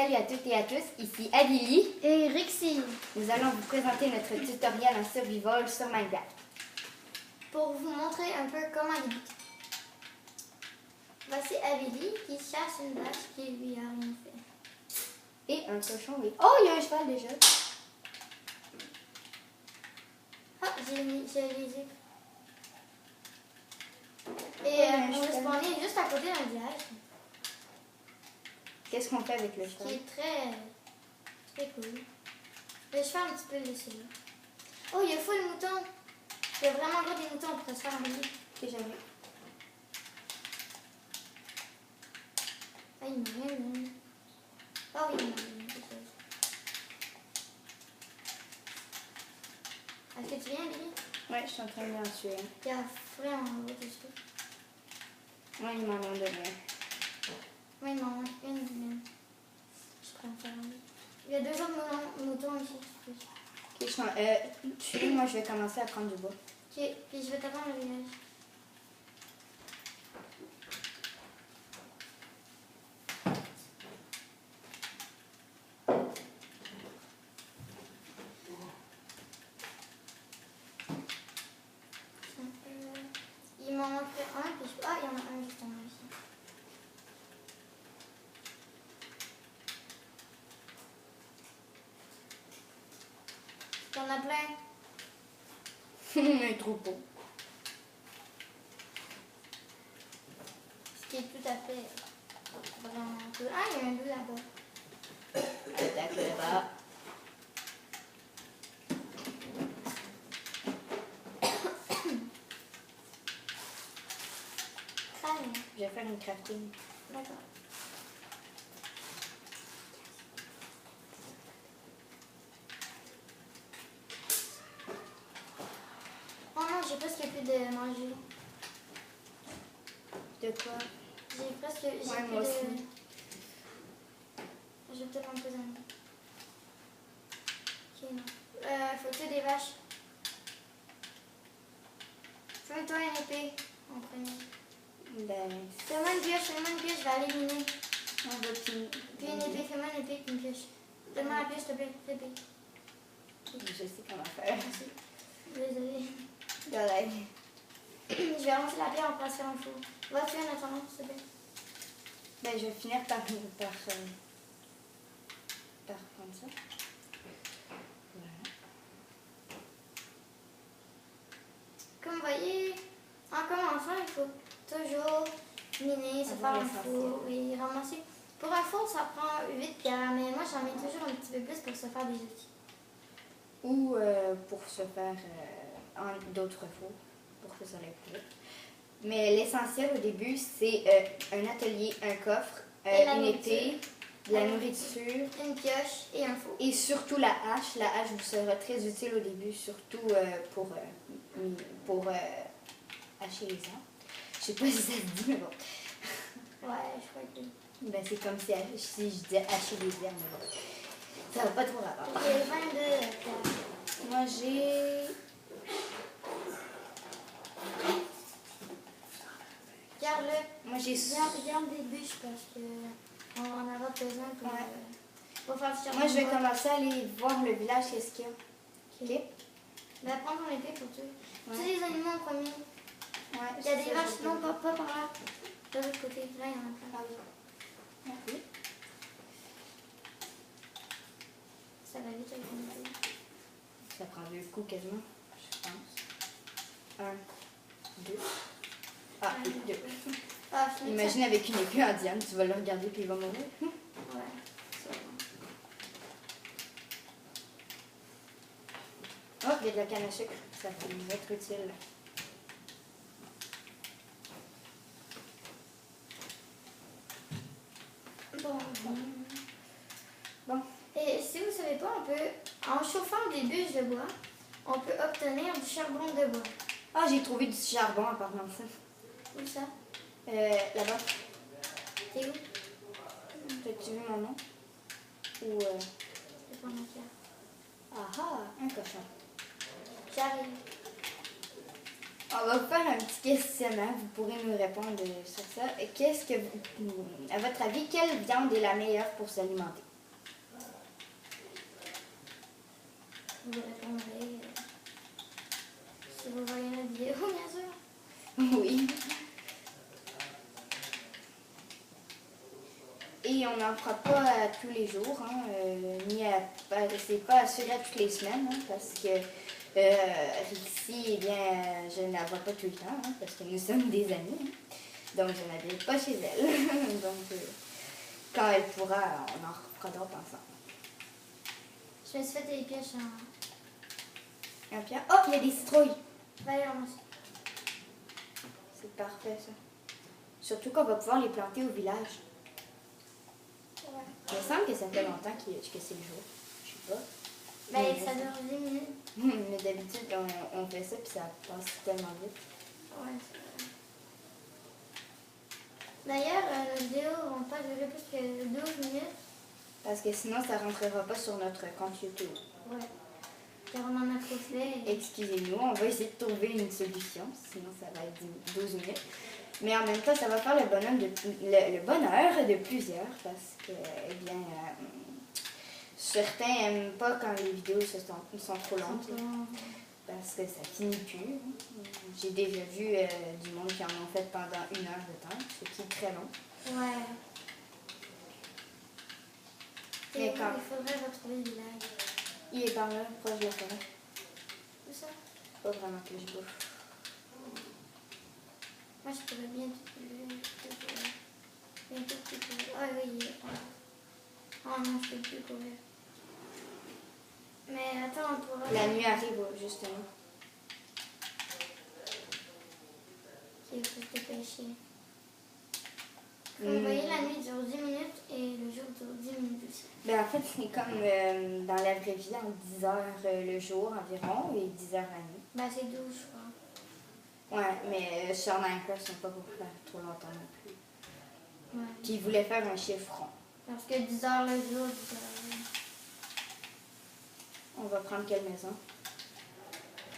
Salut à toutes et à tous, ici Adelie et Rixie. Nous allons vous présenter notre tutoriel en survival sur Minecraft. Pour vous montrer un peu comment il vit. Voici Adelie qui chasse une vache qui lui a rien fait. Et un cochon, oui. Oh, il y a un cheval déjà. Ah, j'ai les yeux. Et on est spawné juste à côté d'un village. Qu'est-ce qu'on fait avec le Qui cheval? est très cool. Le cheval un petit peu laissé là. Oh, il y a full de moutons. Il y a vraiment gros des moutons, on pourrait se faire un lit. Que j'avais. Ah, il m'a rien donné. Ah oui, il m'a donné quelque chose. Est-ce que tu viens, Billy? Ouais, je suis en train de en tuer. Il y a vraiment gros dessus. Ouais, ils m'en ont donné. Oui, il m'en manque une. Je pourrais en faire un. Il y a deux autres moutons ici. Ok, moi je vais commencer à prendre du bois. Ok, puis je vais t'attendre le village. Il m'en manquerait un, puis je... Ah, il y en a un juste en bas ici. T'en as plein. Un troupeau. Ce qui est tout à fait vraiment cool. Ah, il y a un loup là-bas. Attaque le bas. Crâne. Je vais faire une crafting. D'accord. Oh non, j'ai presque plus de manger. De quoi? J'ai presque... Ouais, moi aussi. Je vais peut-être un peu d'en... Ok, non. Faut tuer des vaches. Fais-toi une épée en premier. Ben, Fais-moi une pioche, je vais aller miner. on va finir. Puis une épée, fais-moi une épée puis une pioche. Donne-moi la pioche, s'il te plaît. L'épée. Je sais comment faire. Merci. Désolée. Voilà. Je vais ranger la pierre en passant en four. Va tuer en attendant, s'il te plaît. Ben, je vais finir par prendre ça. Voilà. Comme vous voyez, en commençant, il faut toujours miner, se faire Avoir un four et ramasser. Pour un four, ça prend 8 pierres, mais moi j'en mets toujours un petit peu plus pour se faire des outils. Ou pour se faire d'autres fours, pour que ça aille plus vite. Mais l'essentiel au début, c'est un atelier, un coffre, une épée, de la nourriture. Une pioche et un four. Et surtout la hache. La hache vous sera très utile au début, surtout pour hacher les arbres. Je sais pas si ça se dit, mais bon. Ouais, je crois que... Ben, c'est comme si je disais hacher les herbes, mais bon. Ça va pas trop rapport. J'ai 22 pierres. Moi, j'ai... Garde-le. Moi, j'ai... Garde des bûches parce qu'on en aura besoin pour, pour faire du charbon. Moi, je vais commencer à aller voir le village, qu'est-ce qu'il y a. Ok? Ben, prends ton épée pour tuer. Ouais. Tuer les animaux en premier. Ouais, Il y a des vaches, non, pas par là. De l'autre côté, là, il y en a plein. Ah oui. Merci. Ça va vite avec une épée. Ça prend 2 coups quasiment, je pense. 1, 2. Ah, 2. Ah, je mets Imagine avec une épée indienne, tu vas le regarder puis il va mourir. ça. Ouais, c'est bon. Oh, il y a de la canne à sucre, ça peut nous être utile. Bon. Et si vous ne savez pas, on peut, en chauffant des bûches de bois, on peut obtenir du charbon de bois. Ah, j'ai trouvé du charbon en parlant de ça. Où ça? Là-bas. T'es où? T'as-tu vu mon nom? Ou C'est pas ma pierre. Ah ah, un cochon. J'arrive. On va vous faire un petit questionnaire, vous pourrez nous répondre sur ça. Qu'est-ce que, à votre avis, quelle viande est la meilleure pour s'alimenter? vous répondrez si vous voyez notre vidéo, bien sûr. Oui. Et on n'en fera pas tous les jours, hein, c'est pas assuré à toutes les semaines, hein, parce que Rixi, eh bien, je ne la vois pas tout le temps, hein, parce que nous sommes des amis, hein, donc je n'habite pas chez elle. Donc, quand elle pourra, on en fera d'autres ensemble. Je me suis fait des pièges Un pierre. Oh, il y a des citrouilles! D'ailleurs, moi aussi. C'est parfait, ça. Surtout qu'on va pouvoir les planter au village. Ouais. Il me semble que ça fait longtemps que c'est le jour. Je sais pas. Ben, ça dure 10 minutes. Mais d'habitude, on fait ça puis ça passe tellement vite. Ouais, c'est vrai. D'ailleurs, nos vidéos vont pas durer plus que 12 minutes. Parce que sinon, ça rentrera pas sur notre compte YouTube. Ouais. Car on en a trop fait. Excusez-nous, on va essayer de trouver une solution. Sinon, ça va être 12 minutes. Mais en même temps, ça va faire le bonheur de plusieurs. Parce que, eh bien, certains n'aiment pas quand les vidéos sont trop longues. Parce que ça finit plus. J'ai déjà vu du monde qui en ont fait pendant 1 heure de temps, ce qui est très long. Ouais. Mais Et quand il faudrait retrouver le village. il est par là, proche de la forêt. Où ça? Pas vraiment que je bouffe. Moi, je pourrais bien tout courir. Ah oui, il est là. Oh non, je peux plus courir. Mais attends, on pourra... La nuit arrive, justement. Il faut se dépêcher. Vous voyez, la nuit dure 10 minutes et le jour dure 10 minutes aussi. Ben, en fait, c'est comme dans la vraie vie, en 10 heures le jour environ et 10 heures la nuit. Ben, c'est 12, je crois. Ouais, mais sur Minecraft, ils sont pas pour faire trop longtemps non plus. Ouais. Puis ils voulaient faire un chiffre rond. Parce que 10 heures le jour, 10 heures... On va prendre quelle maison?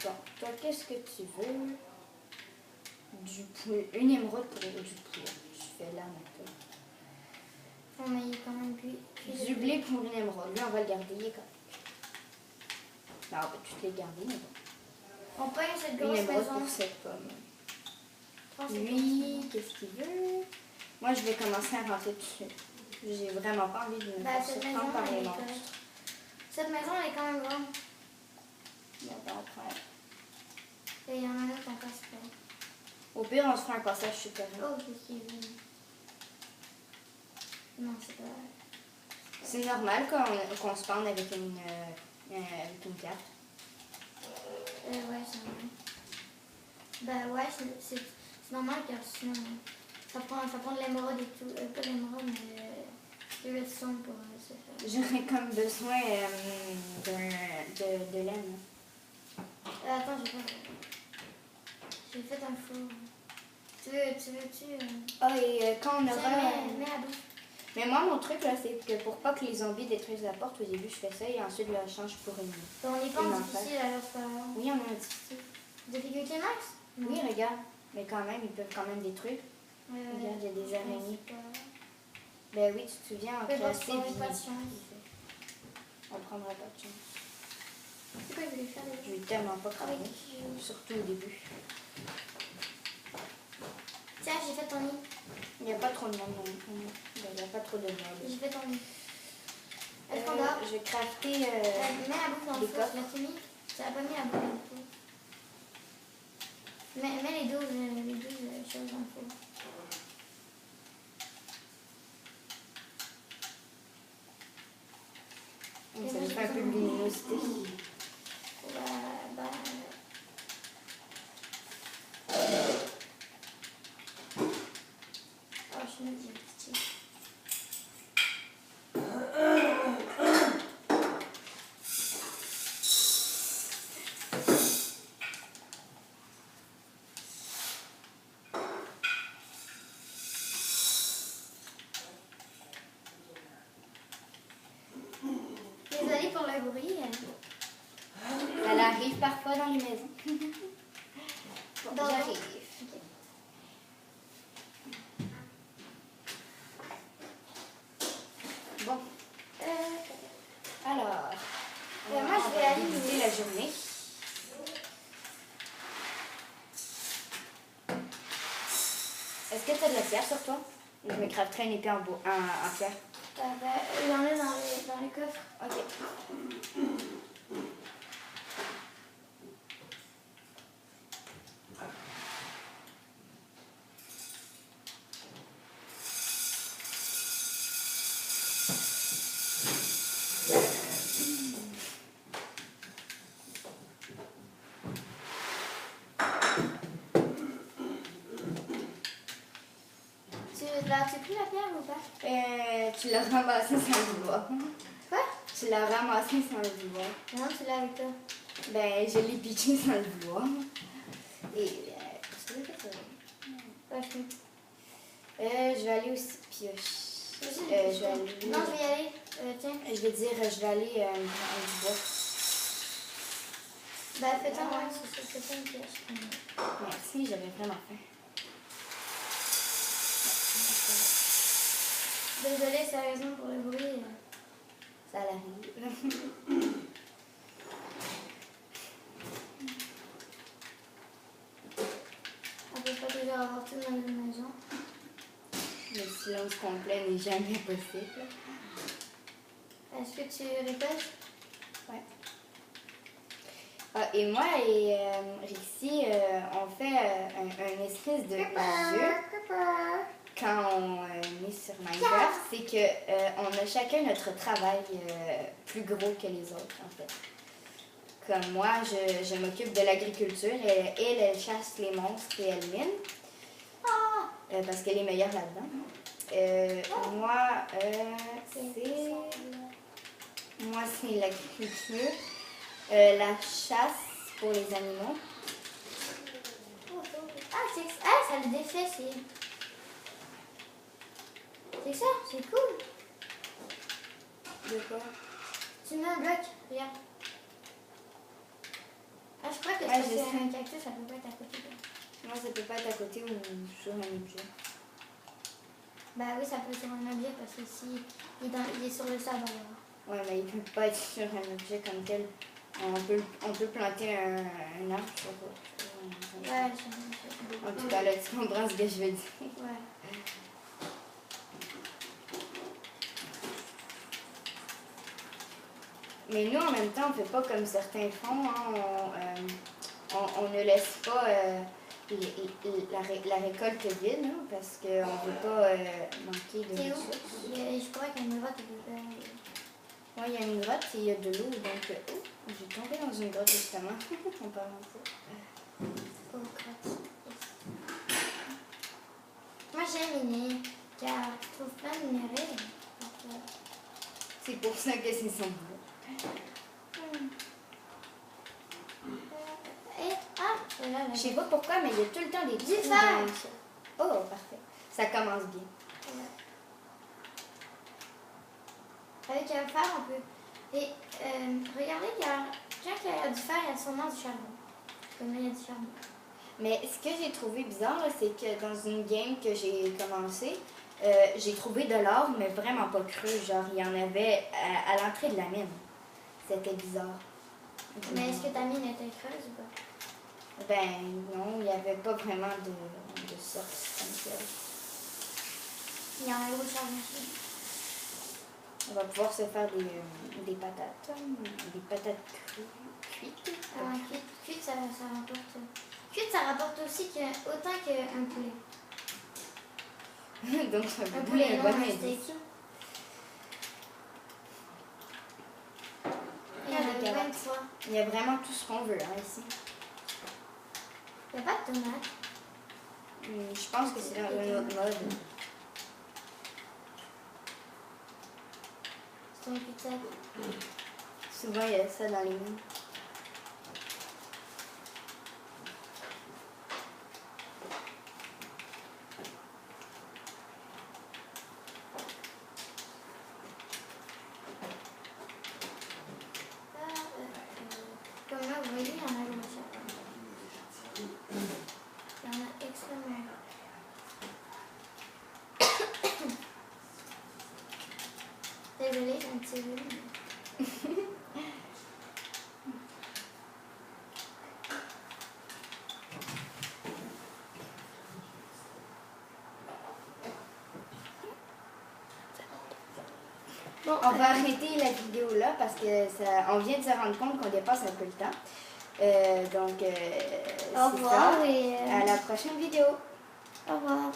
Bon, toi, qu'est-ce que tu veux? Du poulet. Une émeraude pour du poulet. Je fais là maintenant. Non, mais il est quand même plus... Du blé pour une émeraude. Lui, on va le garder. Il est comme... Non, on va toutes les garder, mais bon. On prend cette Une grosse émeraude maison. pour cette pomme. Prends cette Lui, qu'est-ce qu'il veut? Moi, je vais commencer à rentrer dessus. J'ai vraiment pas envie de me faire cette maison, surprendre par elle les est monstres. correcte. Cette maison, elle est quand même grande. Bon, ben, on prend. Et il y en a un autre encore, c'est pas... Au pire, on se fait un passage souterrain. Oh, qu'est-ce qu'il veut? Non, c'est pas... C'est normal qu'on se pende avec une carte. Ouais, c'est normal. Bah ouais, c'est normal car sinon ça prend de l'émeraude et tout. Pas de l'émeraude, mais du redstone pour se faire. J'aurais comme besoin de laine. Attends, j'ai fait un four. Tu veux Ah, et quand on aura... mets à bout. Mais moi, mon truc, là, c'est que pour pas que les zombies détruisent la porte, au début, je fais ça et ensuite, je la change pour une... On n'est pas Une en difficile alors c'est pas grave. Oui, on a un difficile. Difficulté max? Oui, regarde. Mais quand même, ils peuvent quand même détruire. Regarde, il y a des araignées. Ben oui, tu te souviens, en Mais bon, classé, on n'a pas de chance. on prendra pas de chance. C'est quoi je voulais faire Je vais tellement pas travailler, Avec surtout au début. Tiens, j'ai fait ton lit. Il n'y a pas trop de monde. Il n'y a pas trop de monde. J'ai fait ton lit. Est-ce qu'on dort? Je vais crafter... Mets à bout dans le des four. coffres. L'as-tu mis? Tu n'as pas mis à bout dans le four. Mets les 12 choses dans le four. Ça nous fait un peu de luminosité. Oh, je me dis petit. Désolée pour le bruit. Elle arrive parfois dans les maisons. Bon, j'arrive. Ok. Bon, alors... moi, je vais aller visiter rassure-toi. Je me crafterai une épée en fer. Il y en a dans les coffres. Ok. L'as-tu pris la pierre ou pas? Tu l'as ramassé sans le vouloir. Quoi? Tu l'as ramassé sans le vouloir. Non, tu l'as avec toi. Ben, je l'ai piqué sans le vouloir. Et je l'ai fait ça. Ouais, je peux. Je vais aller aussi piocher. Je vais aller... Non, je vais y aller. Tiens. Je vais dire, je vais aller prendre du bois. Bah, fais-toi moi, c'est une pioche. Merci, j'avais vraiment faim. Désolée, sérieusement, pour le bruit. Ça l'arrive. On peut pas toujours avoir tout dans une maison. Le silence complet n'est jamais possible. Est-ce que tu récoltes? Ouais. Ah, et moi et Rixie, on fait un espèce de jeu quand on est sur Minecraft. C'est que on a chacun notre travail plus gros que les autres, en fait. Comme moi, je m'occupe de l'agriculture. Elle chasse les monstres et elle mine. Parce qu'elle est meilleure là-dedans. Moi, c'est l'agriculture. La chasse pour les animaux. Ça le défait, c'est ça, c'est cool. De quoi? Tu mets un bloc, regarde. Je crois que je c'est sais. un cactus, ça peut pas être à côté. Moi, ça peut pas être à côté ou sur un objet. Bah oui, ça peut être sur un objet parce que si il est sur le sable, alors. Ouais, mais il peut pas être sur un objet comme tel. On peut planter un arbre sur Ouais, en tout cas, là, tu comprends ce que je veux dire. Ouais. Mais nous, en même temps, on fait pas comme certains font. Hein. On ne laisse pas la récolte vide, hein, parce qu'on ne veut pas manquer de C'est ressources. où? Je crois qu'il y a une grotte. Oui, il y a une grotte et il y a de l'eau, donc j'ai tombé dans une grotte justement en parlant de ça. Oh, grotte. Moi j'aime miner, car je trouve plein de minéraux. C'est pour ça que c'est son boulot. Je sais pas pourquoi, mais il y a tout le temps des petits trous dans ça. Oh, parfait. Ça commence bien. Ouais. Avec un fer, on peut... Et regardez, quand il y a du fer, il y a sûrement du charbon. Comme là, il y a du charbon. Mais ce que j'ai trouvé bizarre, là, c'est que dans une game que j'ai commencé, j'ai trouvé de l'or, mais vraiment pas cru. Genre, il y en avait à l'entrée de la mine. C'était bizarre. Mais est-ce que ta mine était creuse ou pas? Ben non, il n'y avait pas vraiment de source comme ça. Il y a un gros charbon ici. On va pouvoir se faire des patates. Des patates cuites. Cuite, ça rapporte. Cuite, ça rapporte aussi autant qu'un poulet. Donc ça veut Un dire poulet, un non, bon un indice. steak. Il y a des carottes. 23. Il y a vraiment tout ce qu'on veut hein, ici. Il n'y a pas de tomates. Je pense que c'est dans un autre mode. C'est une pizza. Souvent, il y a ça dans les mines. Comme là, vous voyez, il y en a gros charbon. Il y en a extrêmement. Désolée, j'ai un petit rhume. Bon, On va arrêter la vidéo là parce que on vient de se rendre compte qu'on dépasse un peu le temps. Donc, au revoir ça. et À la prochaine vidéo. au revoir.